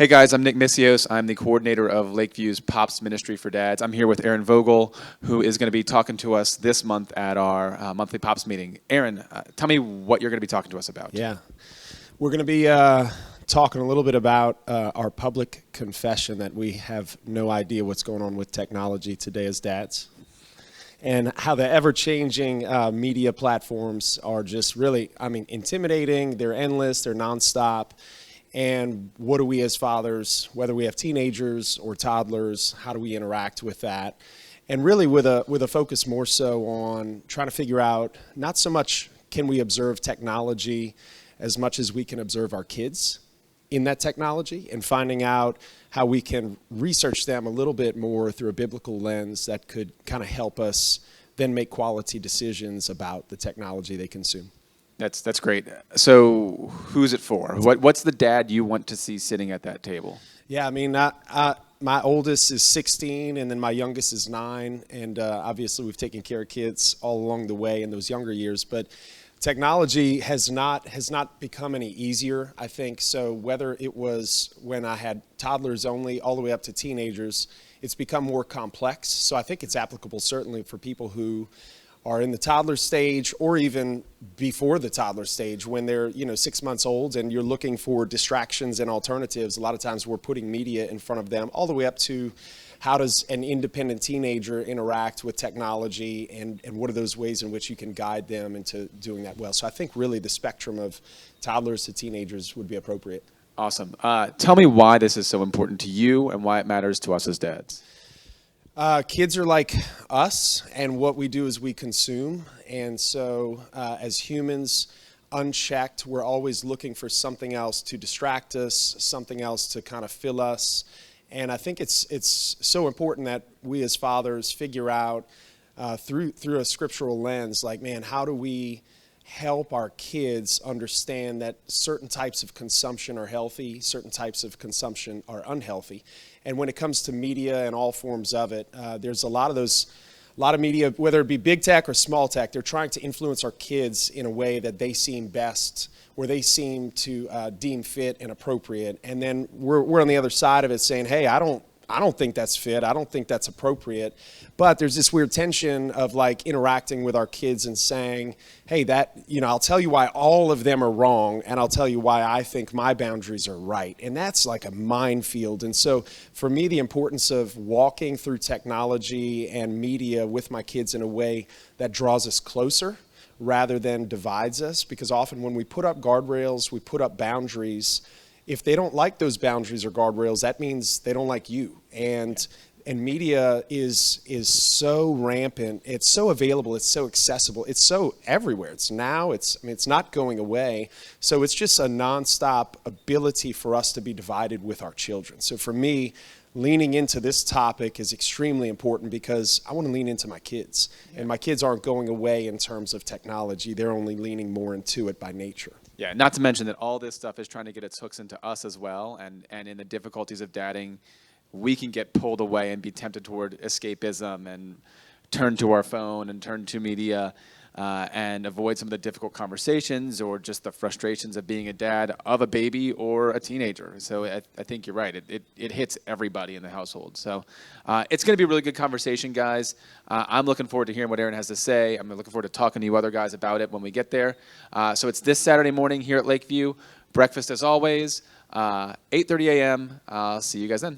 Hey guys, I'm Nick Misios. I'm the coordinator of Lakeview's Pops Ministry for Dads. I'm here with Aaron Vogel, who is going to be talking to us this month at our monthly Pops meeting. Aaron, tell me what you're going to be talking to us about. Yeah, we're going to be talking a little bit about our public confession that we have no idea what's going on with technology today as dads, and how the ever-changing media platforms are just really, intimidating. They're endless, they're nonstop. And what do we as fathers, whether we have teenagers or toddlers, how do we interact with that? And really with a focus more so on trying to figure out not so much can we observe technology as much as we can observe our kids in that technology, and finding out how we can research them a little bit more through a biblical lens that could kind of help us then make quality decisions about the technology they consume. That's great. So who's it for? What's the dad you want to see sitting at that table? Yeah, my oldest is 16, and then my youngest is 9, and obviously we've taken care of kids all along the way in those younger years, but technology has not become any easier, I think. So whether it was when I had toddlers only all the way up to teenagers, it's become more complex. So I think it's applicable certainly for people who are in the toddler stage, or even before the toddler stage when they're 6 months old and you're looking for distractions and alternatives. A lot of times we're putting media in front of them, all the way up to how does an independent teenager interact with technology, and what are those ways in which you can guide them into doing that well. So I think really the spectrum of toddlers to teenagers would be appropriate. Awesome. Tell me why this is so important to you and why it matters to us as dads. Kids are like us, and what we do is we consume. And so as humans, unchecked, we're always looking for something else to distract us, something else to kind of fill us. And I think it's so important that we as fathers figure out through a scriptural lens, like, man, how do we help our kids understand that certain types of consumption are healthy, certain types of consumption are unhealthy. And when it comes to media and all forms of it, there's a lot of media, whether it be big tech or small tech, they're trying to influence our kids in a way that they seem best, or they seem to deem fit and appropriate. And then we're on the other side of it saying, hey, I don't think that's fit. I don't think that's appropriate. But there's this weird tension of like interacting with our kids and saying, hey, I'll tell you why all of them are wrong, and I'll tell you why I think my boundaries are right. And that's like a minefield. And so for me, the importance of walking through technology and media with my kids in a way that draws us closer rather than divides us, because often when we put up guardrails, we put up boundaries. If they don't like those boundaries or guardrails, that means they don't like you. And media is so rampant. It's so available. It's so accessible. It's so everywhere. It's not going away. So it's just a nonstop ability for us to be divided with our children. So for me, leaning into this topic is extremely important, because I want to lean into my kids. And my kids aren't going away in terms of technology. They're only leaning more into it by nature. Yeah, not to mention that all this stuff is trying to get its hooks into us as well, and in the difficulties of dadding, we can get pulled away and be tempted toward escapism and turn to our phone and turn to media and avoid some of the difficult conversations or just the frustrations of being a dad of a baby or a teenager. So I think you're right. It hits everybody in the household. So it's going to be a really good conversation, guys. I'm looking forward to hearing what Aaron has to say. I'm looking forward to talking to you other guys about it when we get there. So it's this Saturday morning here at Lakeview. Breakfast as always, 8:30 a.m. I'll see you guys then.